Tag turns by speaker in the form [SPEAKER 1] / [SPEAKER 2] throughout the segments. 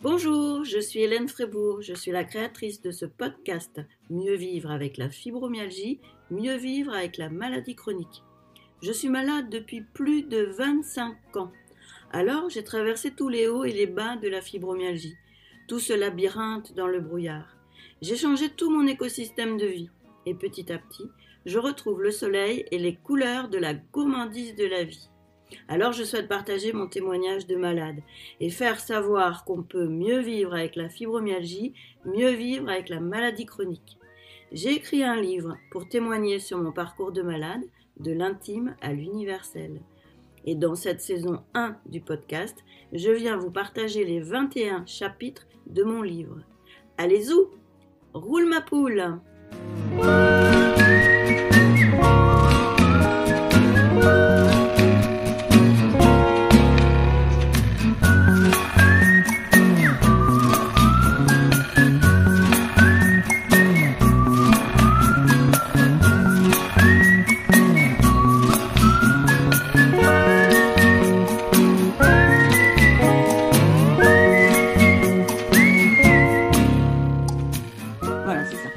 [SPEAKER 1] Bonjour, je suis Hélène Frébourg, je suis la créatrice de ce podcast Mieux vivre avec la fibromyalgie, mieux vivre avec la maladie chronique. Je suis malade depuis plus de 25 ans. Alors j'ai traversé tous les hauts et les bas de la fibromyalgie, tout ce labyrinthe dans le brouillard. J'ai changé tout mon écosystème de vie et petit à petit, je retrouve le soleil et les couleurs de la gourmandise de la vie. Alors je souhaite partager mon témoignage de malade et faire savoir qu'on peut mieux vivre avec la fibromyalgie, mieux vivre avec la maladie chronique. J'ai écrit un livre pour témoigner sur mon parcours de malade, de l'intime à l'universel. Et dans cette saison 1 du podcast, je viens vous partager les 21 chapitres de mon livre. Allez zou, roule ma poule! Voilà, c'est ça.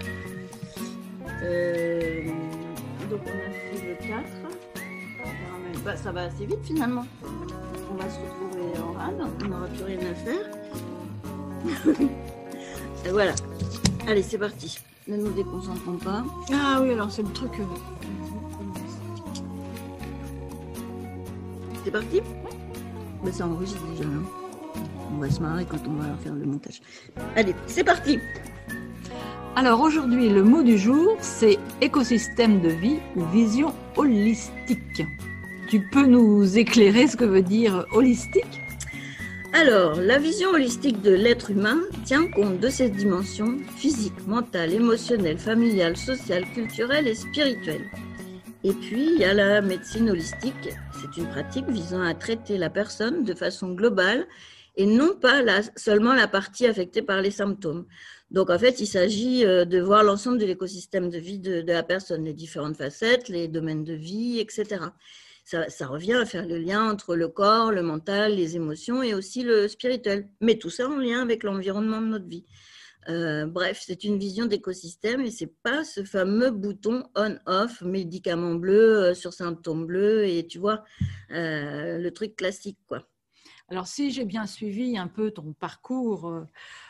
[SPEAKER 1] Donc on a fait le 4. Ça va assez vite finalement. On va se retrouver en rade, on n'aura plus rien à faire. Et voilà. Allez, c'est parti. Ne nous déconcentrons pas.
[SPEAKER 2] Ah oui, alors c'est le truc.
[SPEAKER 1] C'est parti? Ça enregistre déjà. Hein. On va se marrer quand on va faire le montage. Allez, c'est parti!
[SPEAKER 2] Alors aujourd'hui, le mot du jour, c'est écosystème de vie ou vision holistique. Tu peux nous éclairer ce que veut dire holistique?
[SPEAKER 1] Alors, la vision holistique de l'être humain tient compte de ses dimensions physiques, mentales, émotionnelles, familiales, sociales, culturelles et spirituelles. Et puis, il y a la médecine holistique. C'est une pratique visant à traiter la personne de façon globale et non pas seulement la partie affectée par les symptômes. Donc, en fait, il s'agit de voir l'ensemble de l'écosystème de vie de la personne, les différentes facettes, les domaines de vie, etc. Ça revient à faire le lien entre le corps, le mental, les émotions et aussi le spirituel. Mais tout ça en lien avec l'environnement de notre vie. Bref, c'est une vision d'écosystème et c'est pas ce fameux bouton on-off, médicament bleu sur symptômes bleus et tu vois, le truc classique, quoi.
[SPEAKER 2] Alors si j'ai bien suivi un peu ton parcours,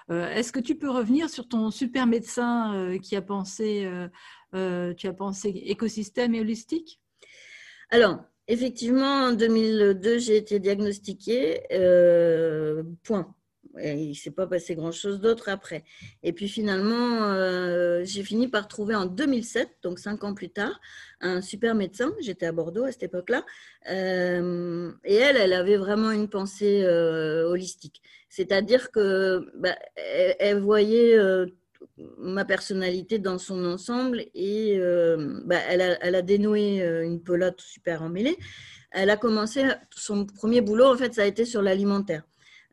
[SPEAKER 2] est-ce que tu peux revenir sur ton super médecin qui a pensé, tu as pensé écosystème et holistique?
[SPEAKER 1] Alors, effectivement, en 2002, j'ai été diagnostiquée, point. Et il ne s'est pas passé grand-chose d'autre après. Et puis finalement, j'ai fini par trouver en 2007, donc 5 ans plus tard, un super médecin. J'étais à Bordeaux à cette époque-là. Et elle avait vraiment une pensée holistique. C'est-à-dire que elle voyait ma personnalité dans son ensemble et elle a dénoué une pelote super emmêlée. Elle a commencé, son premier boulot, en fait, ça a été sur l'alimentaire.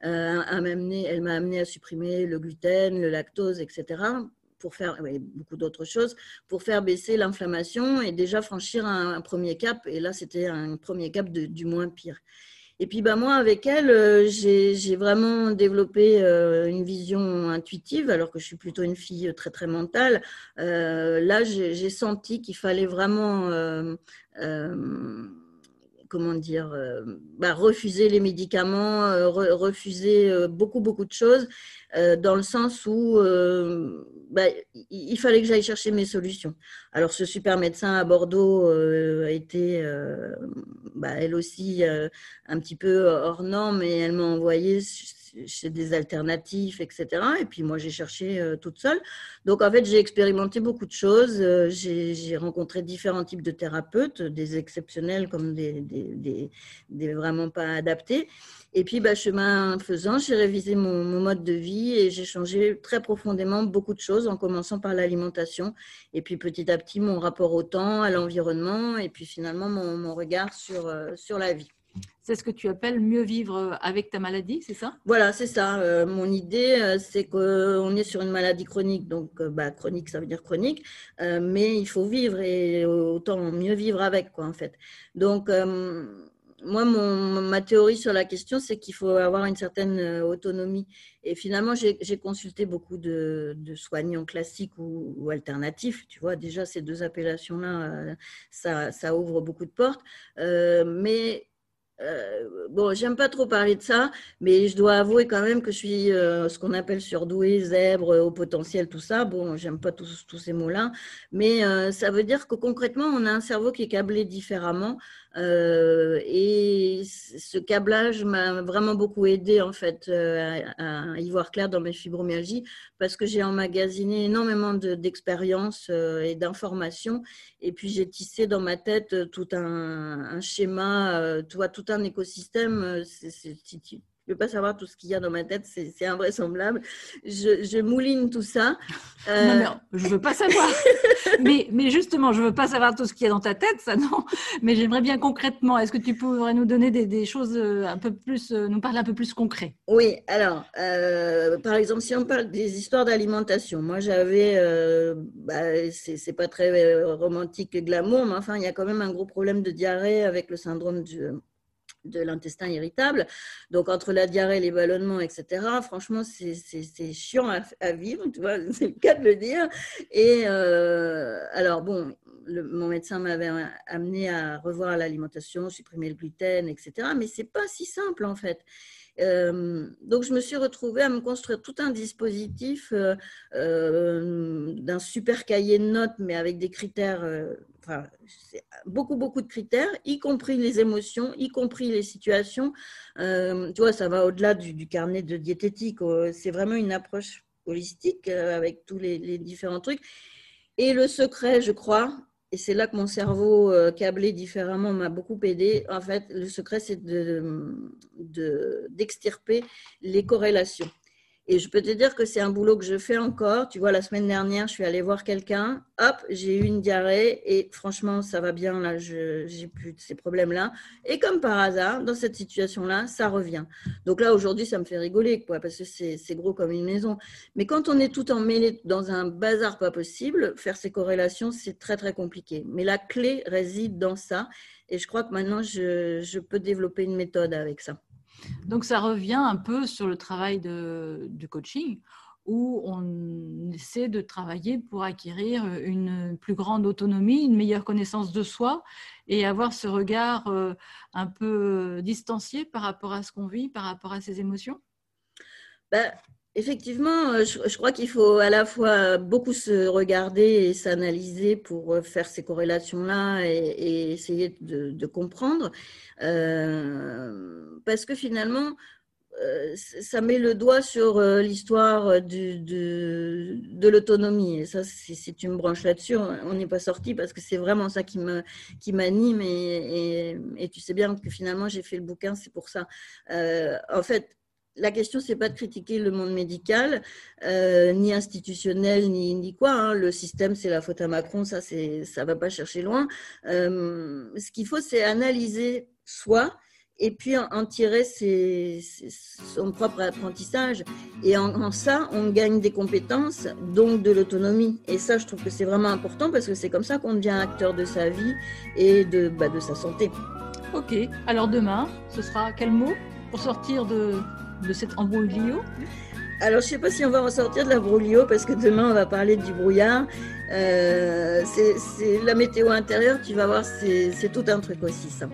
[SPEAKER 1] Elle m'a amené à supprimer le gluten, le lactose, etc., pour faire beaucoup d'autres choses, pour faire baisser l'inflammation et déjà franchir un premier cap. Et là, c'était un premier cap du moins pire. Et puis moi, avec elle, j'ai vraiment développé une vision intuitive, alors que je suis plutôt une fille très, très mentale. Là, j'ai senti qu'il fallait vraiment refuser les médicaments, refuser beaucoup, beaucoup de choses, dans le sens où il fallait que j'aille chercher mes solutions. Alors, ce super médecin à Bordeaux a été, elle aussi, un petit peu hors norme, et elle m'a envoyée chez des alternatifs, etc. Et puis moi, j'ai cherché toute seule. Donc, en fait, j'ai expérimenté beaucoup de choses. J'ai rencontré différents types de thérapeutes, des exceptionnels comme des vraiment pas adaptés. Et puis, chemin faisant, j'ai révisé mon mode de vie et j'ai changé très profondément beaucoup de choses, en commençant par l'alimentation. Et puis, petit à petit, mon rapport au temps, à l'environnement, et puis finalement, mon regard sur la vie.
[SPEAKER 2] C'est ce que tu appelles mieux vivre avec ta maladie, c'est ça?
[SPEAKER 1] Voilà, c'est ça. Mon idée, c'est qu'on est sur une maladie chronique. Donc, chronique, ça veut dire chronique. Mais il faut vivre et autant mieux vivre avec, quoi, en fait. Donc, moi, ma théorie sur la question, c'est qu'il faut avoir une certaine autonomie. Et finalement, j'ai consulté beaucoup de soignants classiques ou alternatifs. Tu vois, déjà, ces deux appellations-là, ça ouvre beaucoup de portes. Mais bon, j'aime pas trop parler de ça, mais je dois avouer quand même que je suis ce qu'on appelle surdoué, zèbre, au potentiel, tout ça. Bon, j'aime pas tous ces mots-là, mais ça veut dire que concrètement, on a un cerveau qui est câblé différemment. Et ce câblage m'a vraiment beaucoup aidé en fait à y voir clair dans mes fibromyalgies parce que j'ai emmagasiné énormément d'expériences et d'informations et puis j'ai tissé dans ma tête tout un schéma, tu vois, tout un écosystème. Si tu ne peux pas savoir tout ce qu'il y a dans ma tête, c'est invraisemblable. Je mouline tout ça.
[SPEAKER 2] Non, mais je ne veux pas savoir. mais justement, je ne veux pas savoir tout ce qu'il y a dans ta tête, ça non. Mais j'aimerais bien concrètement, est-ce que tu pourrais nous donner des choses un peu plus, nous parler un peu plus concret?
[SPEAKER 1] Oui, alors, par exemple, si on parle des histoires d'alimentation, moi j'avais, c'est pas très romantique et glamour, mais enfin, il y a quand même un gros problème de diarrhée avec le syndrome de l'intestin irritable. Donc, entre la diarrhée, les ballonnements, etc., franchement, c'est chiant à vivre, tu vois, c'est le cas de le dire. Et alors, bon, mon médecin m'avait amené à revoir l'alimentation, supprimer le gluten, etc., mais c'est pas si simple, en fait. Donc, je me suis retrouvée à me construire tout un dispositif d'un super cahier de notes, mais avec des critères, enfin, beaucoup de critères, y compris les émotions, y compris les situations. Tu vois, ça va au-delà du carnet de diététique. C'est vraiment une approche holistique avec tous les différents trucs. Et le secret, je crois, et c'est là que mon cerveau câblé différemment m'a beaucoup aidé. En fait, le secret, c'est d'extirper les corrélations. Et je peux te dire que c'est un boulot que je fais encore. Tu vois, la semaine dernière, je suis allée voir quelqu'un. Hop, j'ai eu une diarrhée et franchement, ça va bien. Là, j'ai plus de ces problèmes-là. Et comme par hasard, dans cette situation-là, ça revient. Donc là, aujourd'hui, ça me fait rigoler, quoi, parce que c'est gros comme une maison. Mais quand on est tout emmêlé dans un bazar pas possible, faire ces corrélations, c'est très, très compliqué. Mais la clé réside dans ça. Et je crois que maintenant, je peux développer une méthode avec ça.
[SPEAKER 2] Donc, ça revient un peu sur le travail du coaching où on essaie de travailler pour acquérir une plus grande autonomie, une meilleure connaissance de soi et avoir ce regard un peu distancié par rapport à ce qu'on vit, par rapport à ses émotions.
[SPEAKER 1] Effectivement, je crois qu'il faut à la fois beaucoup se regarder et s'analyser pour faire ces corrélations-là et essayer de comprendre. Parce que finalement, ça met le doigt sur l'histoire de l'autonomie. Et ça, si tu me branches là-dessus, on n'est pas sorti parce que c'est vraiment ça qui m'anime. Et tu sais bien que finalement, j'ai fait le bouquin, c'est pour ça. En fait, la question, c'est pas de critiquer le monde médical, ni institutionnel, ni quoi. Hein. Le système, c'est la faute à Macron, ça va pas chercher loin. Ce qu'il faut, c'est analyser soi et puis en tirer son propre apprentissage. Et en ça, on gagne des compétences, donc de l'autonomie. Et ça, je trouve que c'est vraiment important parce que c'est comme ça qu'on devient acteur de sa vie et de sa santé.
[SPEAKER 2] Ok, alors demain, ce sera quel mot pour sortir de cet embrouillio?
[SPEAKER 1] Alors, je ne sais pas si on va ressortir de la brouillot parce que demain, on va parler du brouillard. C'est la météo intérieure, tu vas voir, c'est tout un truc aussi, ça.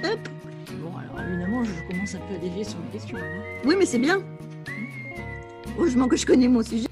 [SPEAKER 2] Hop. Bon, alors évidemment, je commence un peu à dévier sur mes questions. Hein.
[SPEAKER 1] Oui, mais c'est bien. Heureusement que je connais mon sujet.